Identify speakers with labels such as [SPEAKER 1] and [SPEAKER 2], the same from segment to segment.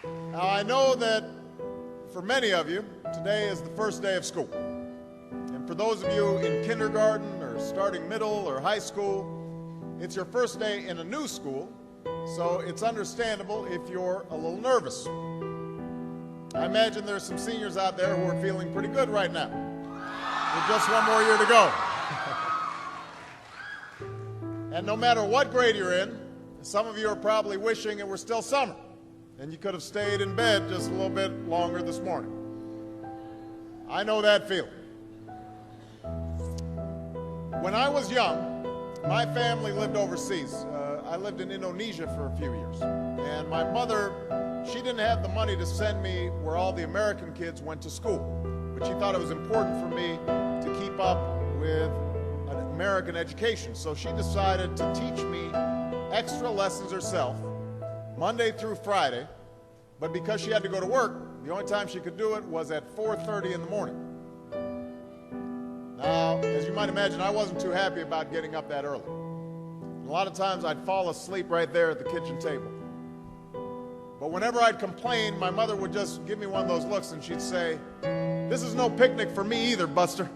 [SPEAKER 1] Now, I know that for many of you, today is the first day of school. And for those of you in kindergarten or starting middle or high school, it's your first day in a new school, so it's understandable if you're a little nervous. I imagine there's some seniors out there who are feeling pretty good right now, with just one more year to go. And no matter what grade you're in, some of you are probably wishing it were still summer, and you could have stayed in bed just a little bit longer this morning. I know that feeling. When I was young, my family lived overseas. I lived in Indonesia for a few years. And my mother, she didn't have the money to send me where all the American kids went to school. But she thought it was important for me to keep up with an American education. So she decided to teach me extra lessons herself, Monday through Friday. But because she had to go to work, the only time she could do it was at 4:30 in the morning. Now, as you might imagine, I wasn't too happy about getting up that early. A lot of times I'd fall asleep right there at the kitchen table. But whenever I'd complain, my mother would just give me one of those looks and she'd say, "This is no picnic for me either, Buster."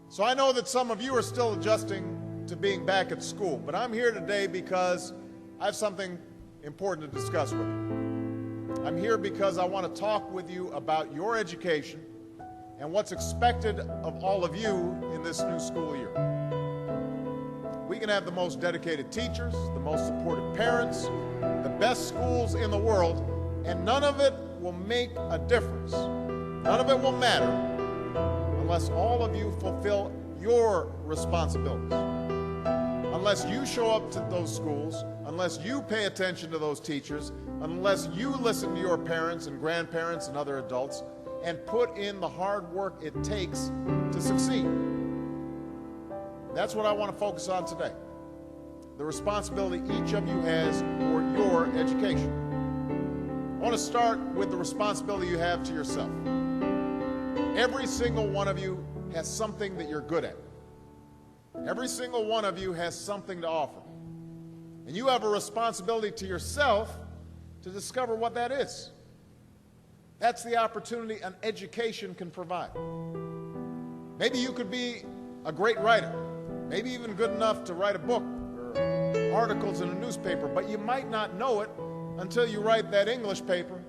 [SPEAKER 1] So I know that some of you are still adjusting to being back at school, but I'm here today because I have something important to discuss with you. I'm here because I want to talk with you about your education and what's expected of all of you in this new school year. We can have the most dedicated teachers, the most supportive parents, the best schools in the world, and none of it will make a difference. None of it will matter unless all of you fulfill your responsibilities. Unless you show up to those schools, unless you pay attention to those teachers, unless you listen to your parents and grandparents and other adults, and put in the hard work it takes to succeed. That's what I want to focus on today. The responsibility each of you has for your education. I want to start with the responsibility you have to yourself. Every single one of you has something that you're good at. Every single one of you has something to offer. And you have a responsibility to yourself to discover what that is. That's the opportunity an education can provide. Maybe you could be a great writer, maybe even good enough to write a book or articles in a newspaper, but you might not know it until you write that English paper,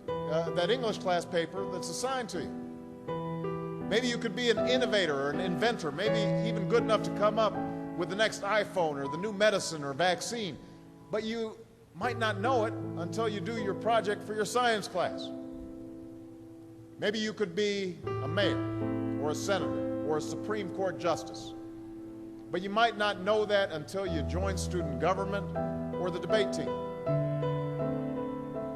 [SPEAKER 1] that English class paper that's assigned to you. Maybe you could be an innovator or an inventor, maybe even good enough to come up with the next iPhone or the new medicine or vaccine, but you might not know it until you do your project for your science class. Maybe you could be a mayor or a senator or a Supreme Court justice, but you might not know that until you join student government or the debate team.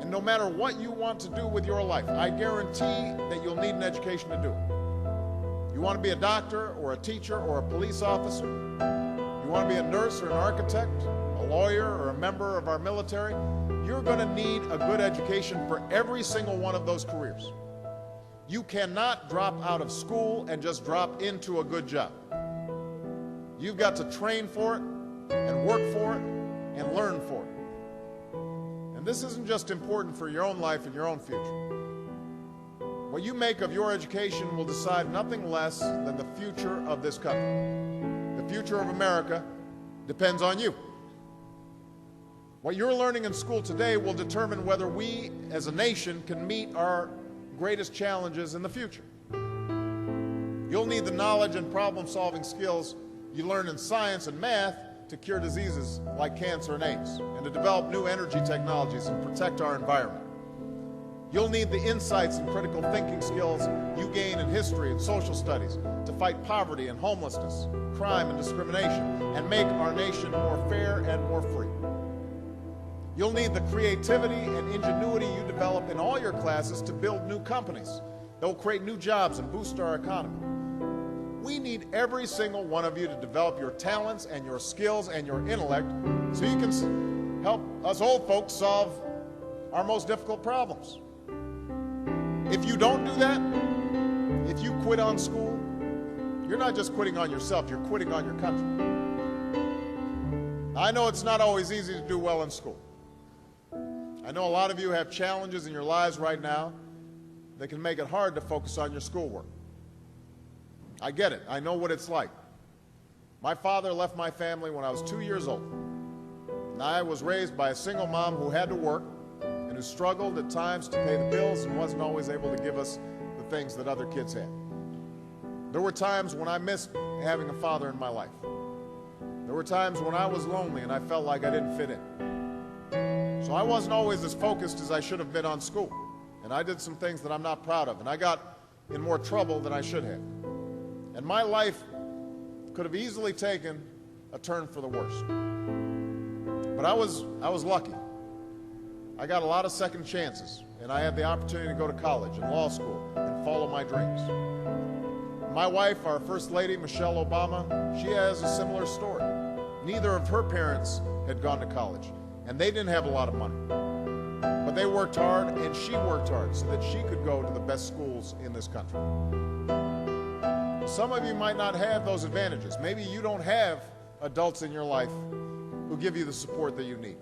[SPEAKER 1] And no matter what you want to do with your life, I guarantee that you'll need an education to do it. You want to be a doctor or a teacher or a police officer? You want to be a nurse or an architect, a lawyer or a member of our military? You're going to need a good education for every single one of those careers. You cannot drop out of school and just drop into a good job. You've got to train for it and work for it and learn for it. And this isn't just important for your own life and your own future. What you make of your education will decide nothing less than the future of this country. The future of America depends on you. What you're learning in school today will determine whether we as a nation can meet our greatest challenges in the future. You'll need the knowledge and problem-solving skills you learn in science and math to cure diseases like cancer and AIDS, and to develop new energy technologies and protect our environment. You'll need the insights and critical thinking skills you gain in history and social studies to fight poverty and homelessness, crime and discrimination, and make our nation more fair and more free. You'll need the creativity and ingenuity you develop in all your classes to build new companies that will create new jobs and boost our economy. We need every single one of you to develop your talents and your skills and your intellect so you can help us old folks solve our most difficult problems. If you don't do that, if you quit on school, you're not just quitting on yourself, you're quitting on your country. I know it's not always easy to do well in school. I know a lot of you have challenges in your lives right now that can make it hard to focus on your schoolwork. I get it. I know what it's like. My father left my family when I was 2 years old. And I was raised by a single mom who had to work and who struggled at times to pay the bills and wasn't always able to give us the things that other kids had. There were times when I missed having a father in my life. There were times when I was lonely and I felt like I didn't fit in. So I wasn't always as focused as I should have been on school. And I did some things that I'm not proud of. And I got in more trouble than I should have. And my life could have easily taken a turn for the worse. But I was lucky. I got a lot of second chances. And I had the opportunity to go to college and law school and follow my dreams. My wife, our First Lady, Michelle Obama, she has a similar story. Neither of her parents had gone to college, and they didn't have a lot of money. But they worked hard, and she worked hard so that she could go to the best schools in this country. Some of you might not have those advantages. Maybe you don't have adults in your life who give you the support that you need.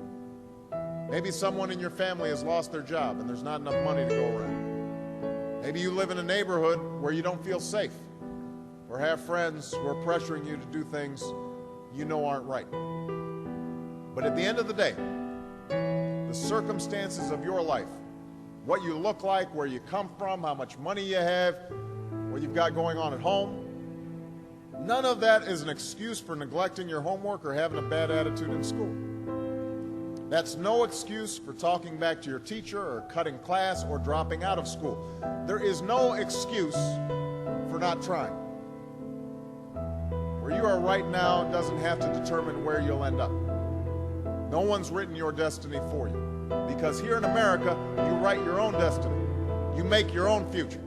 [SPEAKER 1] Maybe someone in your family has lost their job, and there's not enough money to go around. Maybe you live in a neighborhood where you don't feel safe, or have friends who are pressuring you to do things you know aren't right. But at the end of the day, the circumstances of your life, what you look like, where you come from, how much money you have, what you've got going on at home, none of that is an excuse for neglecting your homework or having a bad attitude in school. That's no excuse for talking back to your teacher or cutting class or dropping out of school. There is no excuse for not trying. Where you are right now doesn't have to determine where you'll end up. No one's written your destiny for you. Because here in America, you write your own destiny. You make your own future.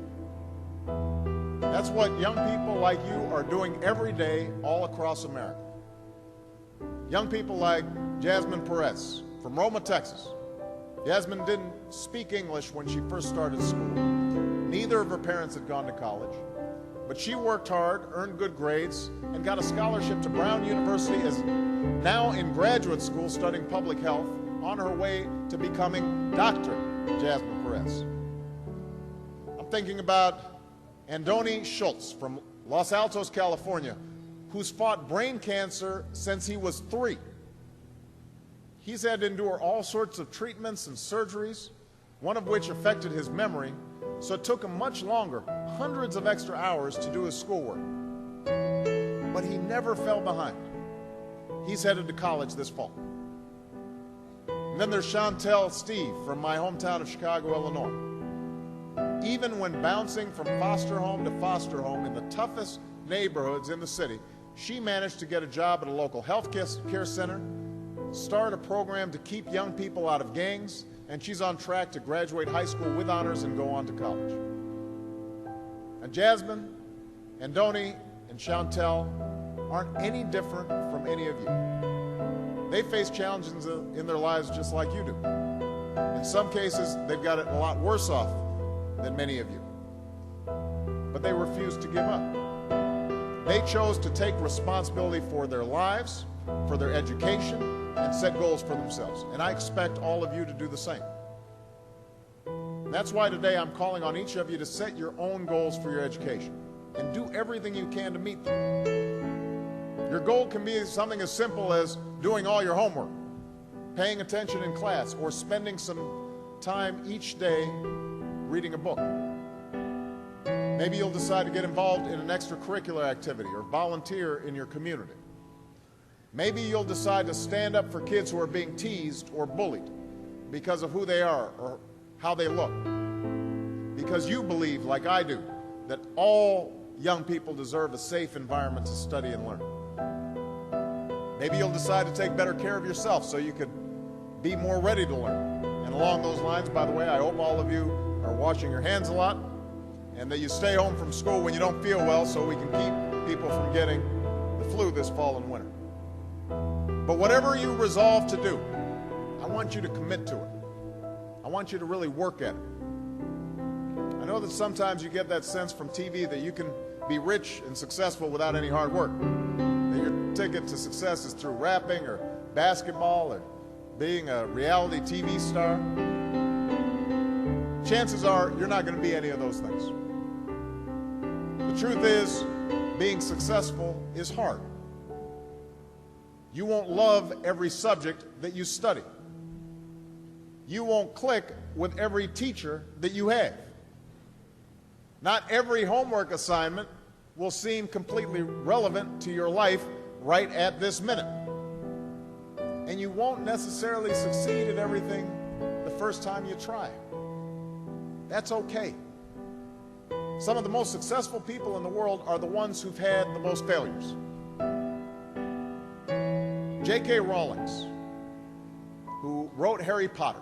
[SPEAKER 1] That's what young people like you are doing every day all across America. Young people like Jasmine Perez from Roma, Texas. Jasmine didn't speak English when she first started school. Neither of her parents had gone to college. But she worked hard, earned good grades, and got a scholarship to Brown University, is now in graduate school studying public health, on her way to becoming Dr. Jasmine Perez. I'm thinking about Andoni Schultz from Los Altos, California, who's fought brain cancer since he was 3. He's had to endure all sorts of treatments and surgeries, one of which affected his memory, so it took him much longer, hundreds of extra hours, to do his schoolwork. But he never fell behind. He's headed to college this fall. And then there's Chantel Steve from my hometown of Chicago, Illinois. Even when bouncing from foster home to foster home in the toughest neighborhoods in the city, she managed to get a job at a local health care center, start a program to keep young people out of gangs, and she's on track to graduate high school with honors and go on to college. And Jasmine, Andoni, and Chantel aren't any different from any of you. They face challenges in their lives just like you do. In some cases, they've got it a lot worse off than many of you. But they refuse to give up. They chose to take responsibility for their lives, for their education, and set goals for themselves. And I expect all of you to do the same. And that's why today I'm calling on each of you to set your own goals for your education and do everything you can to meet them. Your goal can be something as simple as doing all your homework, paying attention in class, or spending some time each day reading a book. Maybe you'll decide to get involved in an extracurricular activity or volunteer in your community. Maybe you'll decide to stand up for kids who are being teased or bullied because of who they are or how they look. Because you believe, like I do, that all young people deserve a safe environment to study and learn. Maybe you'll decide to take better care of yourself so you could be more ready to learn. And along those lines, by the way, I hope all of you are washing your hands a lot and that you stay home from school when you don't feel well so we can keep people from getting the flu this fall and winter. But whatever you resolve to do, I want you to commit to it. I want you to really work at it. I know that sometimes you get that sense from TV that you can be rich and successful without any hard work. That your ticket to success is through rapping or basketball or being a reality TV star, chances are you're not going to be any of those things. The truth is, being successful is hard. You won't love every subject that you study. You won't click with every teacher that you have. Not every homework assignment will seem completely relevant to your life right at this minute. And you won't necessarily succeed at everything the first time you try. That's okay. Some of the most successful people in the world are the ones who've had the most failures. J.K. Rowling, who wrote Harry Potter,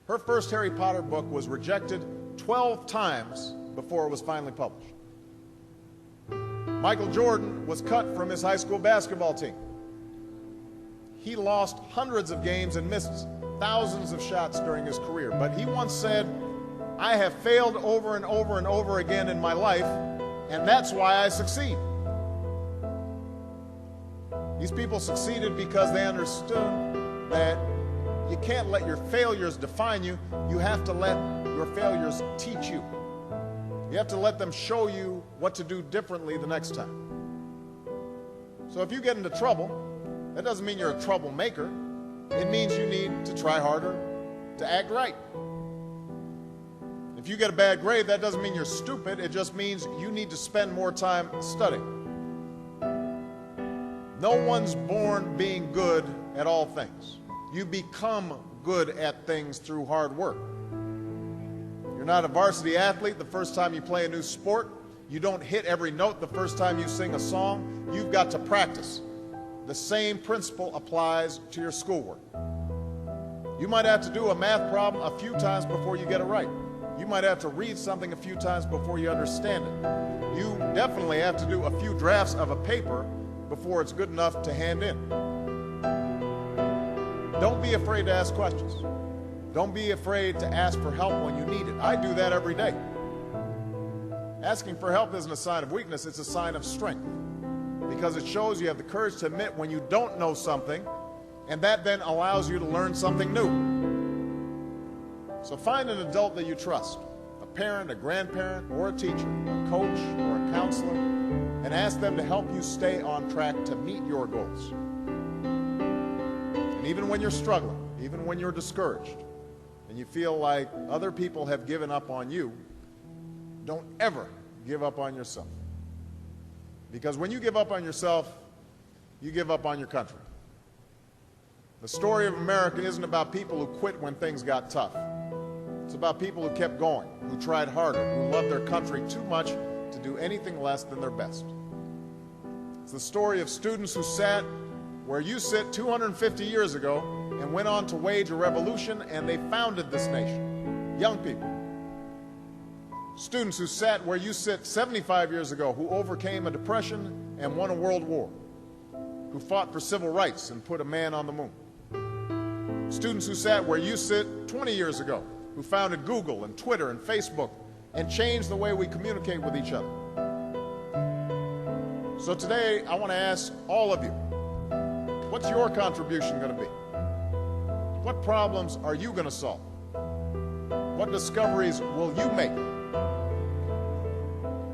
[SPEAKER 1] her first Harry Potter book was rejected 12 times before it was finally published. Michael Jordan was cut from his high school basketball team. He lost hundreds of games and missed thousands of shots during his career. But he once said, "I have failed over and over and over again in my life, and that's why I succeed." These people succeeded because they understood that you can't let your failures define you. You have to let your failures teach you. You have to let them show you what to do differently the next time. So if you get into trouble, that doesn't mean you're a troublemaker. It means you need to try harder to act right. If you get a bad grade, that doesn't mean you're stupid. It just means you need to spend more time studying. No one's born being good at all things. You become good at things through hard work. You're not a varsity athlete the first time you play a new sport. You don't hit every note the first time you sing a song. You've got to practice. The same principle applies to your schoolwork. You might have to do a math problem a few times before you get it right. You might have to read something a few times before you understand it. You definitely have to do a few drafts of a paper before it's good enough to hand in. Don't be afraid to ask questions. Don't be afraid to ask for help when you need it. I do that every day. Asking for help isn't a sign of weakness, it's a sign of strength, because it shows you have the courage to admit when you don't know something, and that then allows you to learn something new. So find an adult that you trust, a parent, a grandparent, or a teacher, a coach, or a counselor, and ask them to help you stay on track to meet your goals. And even when you're struggling, even when you're discouraged, and you feel like other people have given up on you, don't ever give up on yourself. Because when you give up on yourself, you give up on your country. The story of America isn't about people who quit when things got tough. It's about people who kept going, who tried harder, who loved their country too much to do anything less than their best. It's the story of students who sat where you sit 250 years ago and went on to wage a revolution, and they founded this nation. Young people. Students who sat where you sit 75 years ago, who overcame a depression and won a world war, who fought for civil rights and put a man on the moon. Students who sat where you sit 20 years ago, who founded Google and Twitter and Facebook and changed the way we communicate with each other. So today, I want to ask all of you, what's your contribution going to be? What problems are you going to solve? What discoveries will you make?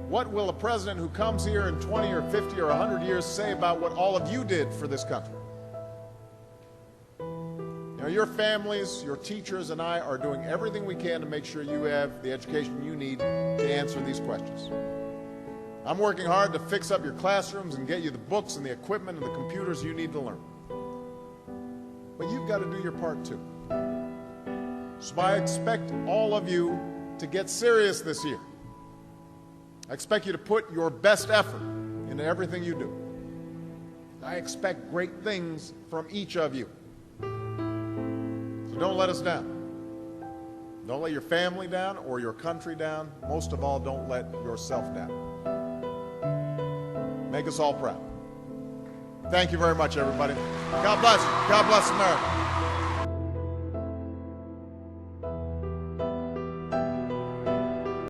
[SPEAKER 1] What will a president who comes here in 20 or 50 or 100 years say about what all of you did for this country? You know, your families, your teachers, and I are doing everything we can to make sure you have the education you need to answer these questions. I'm working hard to fix up your classrooms and get you the books and the equipment and the computers you need to learn. But you've got to do your part too. So I expect all of you to get serious this year. I expect you to put your best effort into everything you do. I expect great things from each of you. So don't let us down. Don't let your family down or your country down. Most of all, don't let yourself down. Make us all proud. Thank you very much, everybody. God bless you. God bless America.